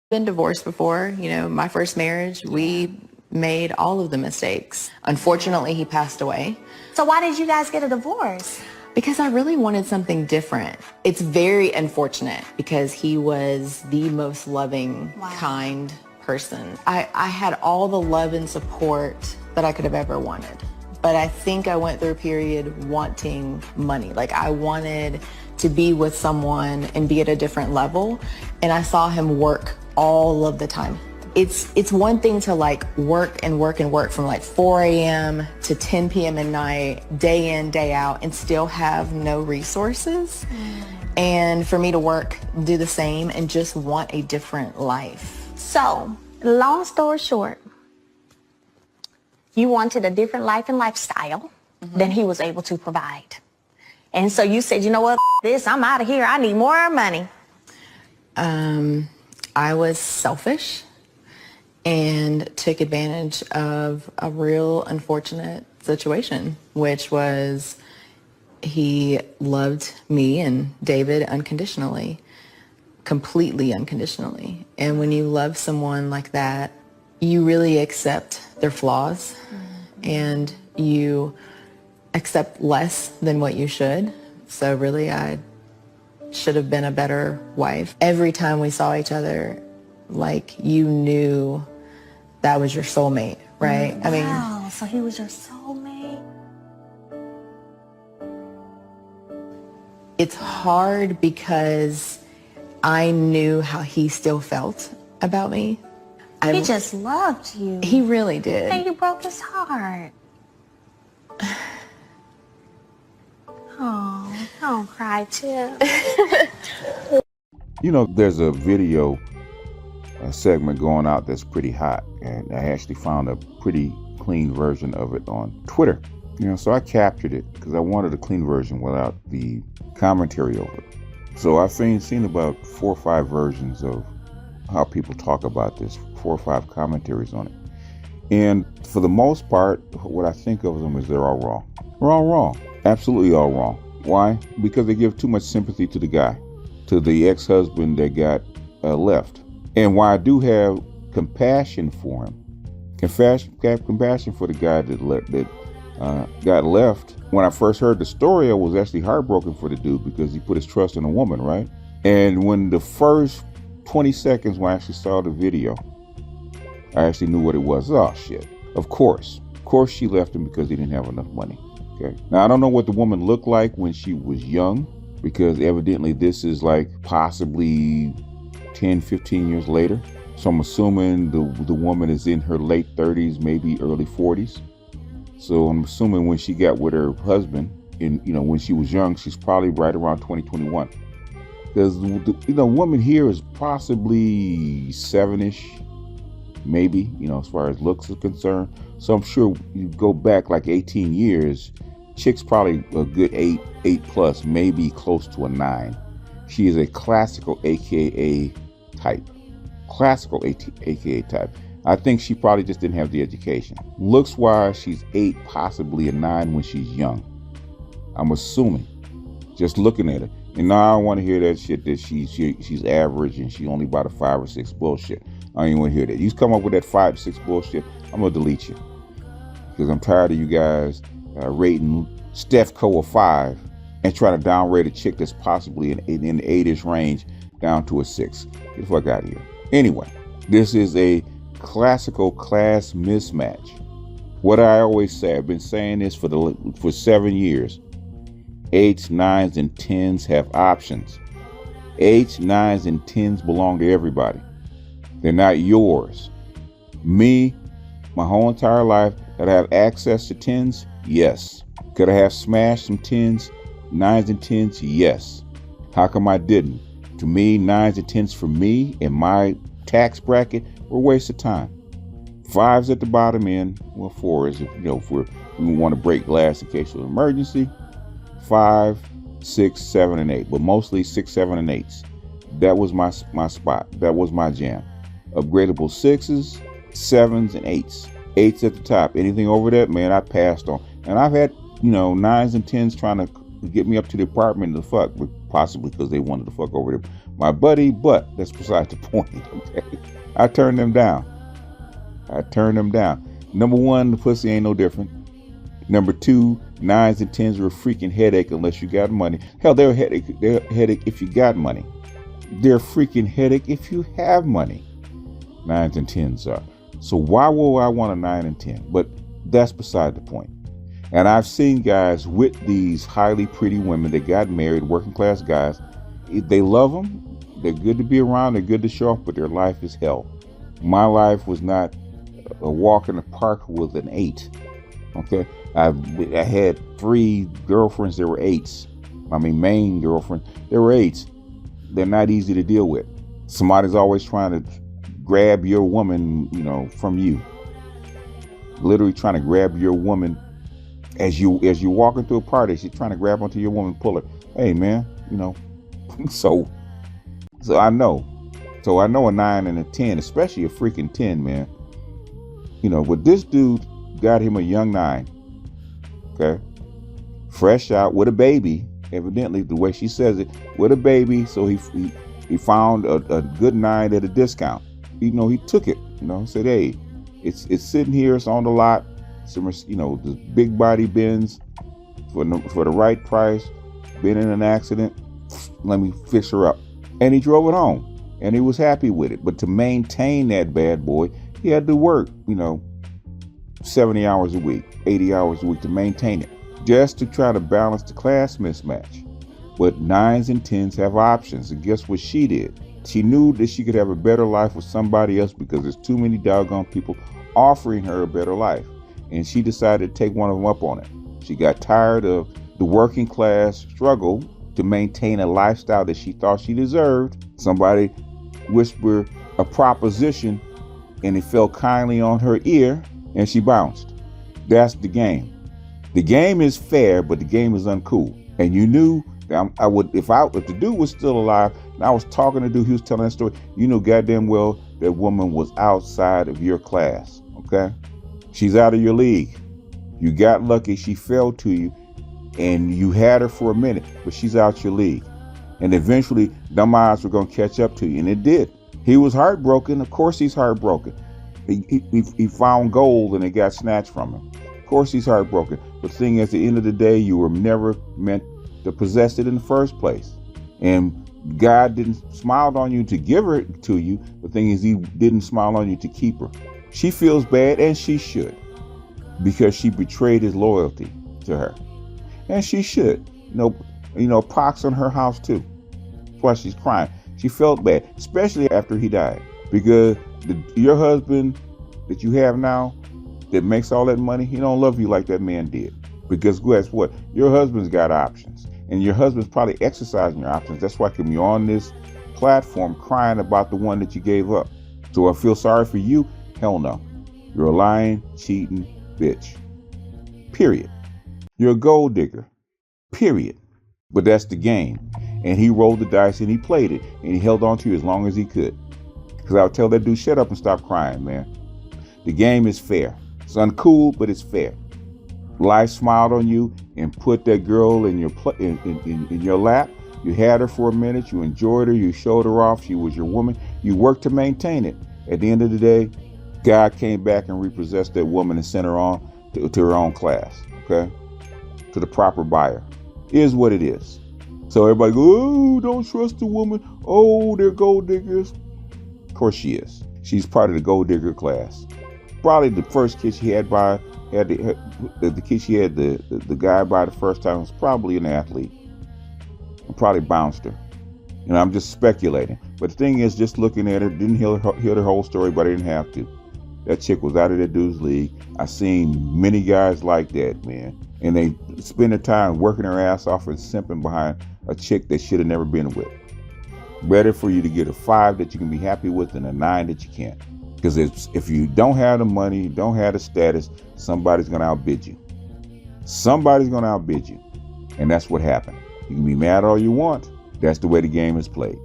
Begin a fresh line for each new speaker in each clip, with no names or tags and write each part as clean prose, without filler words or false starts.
Been divorced before. You know, my first marriage, we made all of the mistakes. Unfortunately, he passed away.
So why did you guys get a divorce?
Because I really wanted something different. It's very unfortunate because he was the most loving, kind person. I had all the love and support that I could have ever wanted. But I think I went through a period wanting money. Like I wanted to be with someone and be at a different level. And I saw him work all of the time. It's one thing to like work and work and work from like 4 a.m. to 10 p.m. at night, day in, day out, and still have no resources. And for me to work, do the same, and just want a different life.
So, long story short, you wanted a different life and lifestyle than he was able to provide. And so you said, you know what, this, I'm out of here. I need more money.
I was selfish and took advantage of a real unfortunate situation, which was he loved me and David unconditionally, completely unconditionally. And when you love someone like that, you really accept their flaws and you accept less than what you should. So really, I should have been a better wife. Every time we saw each other, like you knew that was your soulmate, right?
Wow, I mean, so he was your soulmate?
It's hard because I knew how he still felt about me.
He just loved you.
He really did.
And you broke his heart. Oh, don't cry, Chip.
You know, there's a video segment going out that's pretty hot, and I actually found a pretty clean version of it on Twitter. You know, so I captured it because I wanted a clean version without the commentary over it. So I've seen about 4 or 5 versions of how people talk about this, 4 or 5 commentaries on it. And for the most part, what I think of them is they're all wrong. They're all wrong. Absolutely all wrong. Why? Because they give too much sympathy to the guy, to the ex-husband that got left. And while I do have compassion for him, have compassion for the guy that got left. When I first heard the story, I was actually heartbroken for the dude because he put his trust in a woman, right? And when the first 20 seconds when I actually saw the video, I actually knew what it was. Oh, shit. Of course she left him because he didn't have enough money. Okay. Now, I don't know what the woman looked like when she was young, because evidently this is like possibly 10, 15 years later. So I'm assuming the woman is in her late 30s, maybe early 40s. So I'm assuming when she got with her husband, when she was young, she's probably right around 2021. Because the woman here is possibly 7-ish, maybe, as far as looks are concerned. So I'm sure you go back like 18 years, chick's probably a good 8 plus, maybe close to a 9. She is a classical AKA type. Classical AKA type. I think she probably just didn't have the education. Looks wise, she's 8, possibly a 9 when she's young. I'm assuming, just looking at her. And now I don't want to hear that shit that she's average and she only bought a 5 or 6 bullshit. I don't even want to hear that. You come up with that 5 or 6 bullshit, I'm gonna delete you, because I'm tired of you guys rating Steph Co a 5 and trying to downrate a chick that's possibly in the 8-ish range down to a 6. Get the fuck out of here. Anyway, this is a classical class mismatch. What I always say, I've been saying this for 7 years. 8s, 9s, and 10s have options. 8s, 9s, and 10s belong to everybody. They're not yours. Me, my whole entire life, did I have access to 10s? Yes. Could I have smashed some 10s, 9s, and 10s? Yes. How come I didn't? To me, 9s and 10s for me in my tax bracket were a waste of time. 5s at the bottom end, well, 4s if we want to break glass in case of an emergency. 5, 6, 7, and 8, but mostly 6, 7, and 8s. That was my spot. That was my jam. Upgradable 6s, 7s, and 8s. 8s at the top. Anything over that, man, I passed on. And I've had 9s and 10s trying to get me up to the apartment to fuck, possibly because they wanted to fuck over my buddy, but that's beside the point. Okay? I turned them down. Number 1, the pussy ain't no different. Number 2, 9s and 10s are a freaking headache unless you got money. Hell, they're a headache if you got money. They're a freaking headache if you have money. 9s and 10s are. So why would I want a 9 and 10? But that's beside the point. And I've seen guys with these highly pretty women that got married, working class guys. They love them. They're good to be around. They're good to show off, but their life is hell. My life was not a walk in the park with an 8. Okay. I had 3 girlfriends that were 8s. I mean, main girlfriends. They were 8s. They're not easy to deal with. Somebody's always trying to grab your woman, from you. Literally trying to grab your woman as you walk into a party. She's trying to grab onto your woman, pull her. Hey, man, So I know. So I know a 9 and a 10, especially a freaking 10, man. But this dude got him a young 9. Okay. Fresh out with a baby, evidently, the way she says it, with a baby. So he found a good 9 at a discount. He took it, said, hey, it's sitting here. It's on the lot. This big body Benz for the right price. Been in an accident. Let me fix her up. And he drove it home. And he was happy with it. But to maintain that bad boy, he had to work, 70 hours a week, 80 hours a week to maintain it, just to try to balance the class mismatch. But 9s and 10s have options. And guess what she did? She knew that she could have a better life with somebody else because there's too many doggone people offering her a better life. And she decided to take one of them up on it. She got tired of the working class struggle to maintain a lifestyle that she thought she deserved. Somebody whispered a proposition and it fell kindly on her ear and she bounced. That's the game. The game is fair, but the game is uncool. And you knew that if the dude was still alive and I was talking to the dude, he was telling that story, goddamn well that woman was outside of your class. Okay. She's out of your league. You got lucky. She fell to you and you had her for a minute, but she's out your league. And eventually them odds were going to catch up to you. And it did. He was heartbroken. Of course he's heartbroken. He found gold and it got snatched from him. Of course he's heartbroken. But the thing is, at the end of the day, you were never meant to possess it in the first place. And God didn't smile on you to give her to you. The thing is, he didn't smile on you to keep her. She feels bad, and she should, because she betrayed his loyalty to her. And she should. Pox on her house too. That's why she's crying. She felt bad, especially after he died, because your husband that you have now that makes all that money, he don't love you like that man did. Because guess what? Your husband's got options, and your husband's probably exercising your options. That's why you're on this platform crying about the one that you gave up. So I feel sorry for you. Hell no. You're a lying, cheating bitch. Period. You're a gold digger. Period. But that's the game. And he rolled the dice and he played it. And he held on to you as long as he could. Because I would tell that dude, shut up and stop crying, man. The game is fair. It's uncool, but it's fair. Life smiled on you and put that girl in your lap. You had her for a minute. You enjoyed her. You showed her off. She was your woman. You worked to maintain it. At the end of the day, God came back and repossessed that woman and sent her on to her own class. Okay? To the proper buyer. Is what it is. So everybody go, oh, don't trust the woman. Oh, they're gold diggers. Of course she is. She's part of the gold digger class. Probably the first kid she had the kid she had the guy by the first time was probably an athlete. Probably bounced her. And I'm just speculating. But the thing is, just looking at her, didn't hear the whole story, but I didn't have to. That chick was out of that dude's league. I've seen many guys like that, man. And they spend their time working their ass off and simping behind a chick that should have never been with. Better for you to get a 5 that you can be happy with than a 9 that you can't. Because if you don't have the money, don't have the status, somebody's going to outbid you. Somebody's going to outbid you. And that's what happened. You can be mad all you want. That's the way the game is played.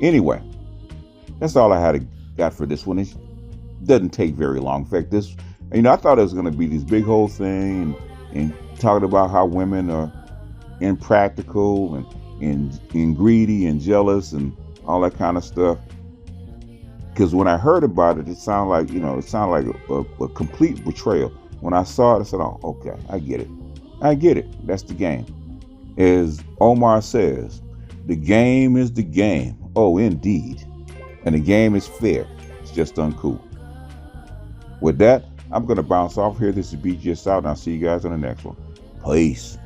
Anyway, that's all I got for this one. It doesn't take very long. In fact, I thought it was going to be this big whole thing and talking about how women are impractical and greedy and jealous and all that kind of stuff. Because when I heard about it, it sounded like a complete betrayal. When I saw it, I said, oh, okay, I get it. That's the game. As Omar says, the game is the game. Oh, indeed. And the game is fair. It's just uncool. With that, I'm going to bounce off here. This is BGS out, and I'll see you guys on the next one. Peace.